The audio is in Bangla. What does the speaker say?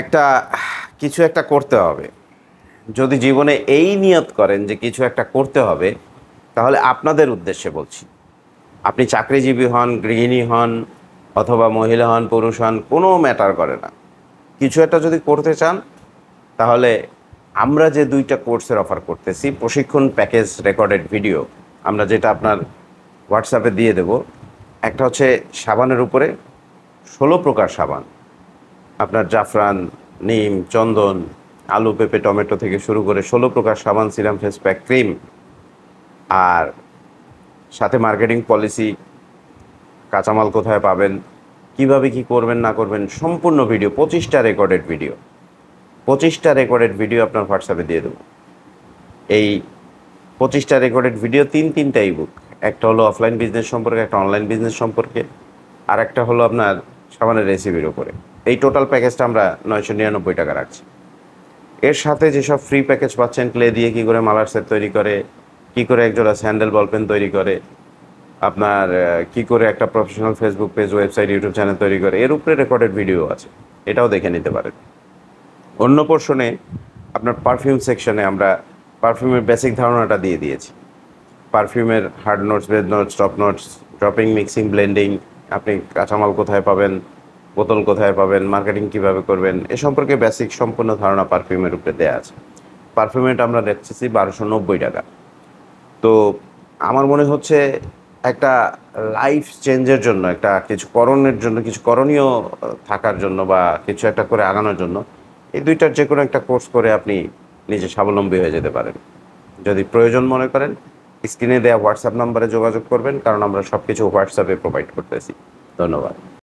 একটা কিছু একটা করতে হবে। যদি জীবনে এই নিয়ত করেন যে কিছু একটা করতে হবে, তাহলে আপনাদের উদ্দেশ্যে বলছি। আপনি চাকরিজীবী হন, গৃহিণী হন, অথবা মহিলা হন, পুরুষ হন, কোনো ম্যাটার করে না। কিছু একটা যদি করতে চান, তাহলে আমরা যে 2টা কোর্সের অফার করতেছি, প্রশিক্ষণ প্যাকেজ রেকর্ডেড ভিডিও, আমরা যেটা আপনার হোয়াটসঅ্যাপে দিয়ে দেব। একটা হচ্ছে সাবানের উপরে 16 প্রকার সাবান, আপনার জাফরান, নিম, চন্দন, আলু, পেঁপে, টমেটো থেকে শুরু করে 16 প্রকার সাবান, সিরাম, ফেস প্যাক, ক্রিম, আর সাথে মার্কেটিং পলিসি, কাঁচামাল কোথায় পাবেন, কিভাবে কি করবেন না করবেন, সম্পূর্ণ ভিডিও, 25টা রেকর্ডেড ভিডিও, 25টা রেকর্ডেড ভিডিও আপনার হোয়াটসঅ্যাপে দিয়ে দেবো। এই 25টা রেকর্ডেড ভিডিও 3টা ইবুক, একটা হলো অফলাইন বিজনেস সম্পর্কে, একটা অনলাইন বিজনেস সম্পর্কে, আর একটা হলো আপনার সাবানের রেসিপির উপরে। এই টোটাল প্যাকেজটা আমরা 999 টাকা রাখছি। এর সাথে যেসব ফ্রি প্যাকেজ পাচ্ছেন, ক্লে দিয়ে কী করে মালার সেট তৈরি করে, কী করে একজোড়া স্যান্ডেল বলপেন তৈরি করে, আপনার কী করে একটা professional Facebook page, website, YouTube channel তৈরি করে, এর উপরে রেকর্ডেড ভিডিও আছে, এটাও দেখে নিতে পারেন। অন্য পোর্শনে আপনার পারফিউম সেকশনে আমরা পারফিউমের বেসিক ধারণাটা দিয়ে দিয়েছি। পারফিউমের হার্ড নোটস, বেদ notes, top notes, dropping, mixing, blending, আপনি কাঁচামাল কোথায় পাবেন, বোতল কোথায় পাবেন, মার্কেটিং কীভাবে করবেন, এ সম্পর্কে বেসিক সম্পূর্ণ ধারণা পারফিউমের উপরে দেওয়া আছে। পারফিউমেরটা আমরা রেখেছি 1290 টাকা। তো আমার মনে হচ্ছে একটা লাইফ চেঞ্জের জন্য, একটা কিছু করণের জন্য, কিছু করণীয় থাকার জন্য, বা কিছু একটা করে আগানোর জন্য এই 2টার যে কোনো একটা কোর্স করে আপনি নিজে স্বাবলম্বী হয়ে যেতে পারেন। যদি প্রয়োজন মনে করেন, স্ক্রিনে দেওয়া হোয়াটসঅ্যাপ নাম্বারে যোগাযোগ করবেন, কারণ আমরা সব কিছু হোয়াটসঅ্যাপে প্রোভাইড করতেছি। ধন্যবাদ।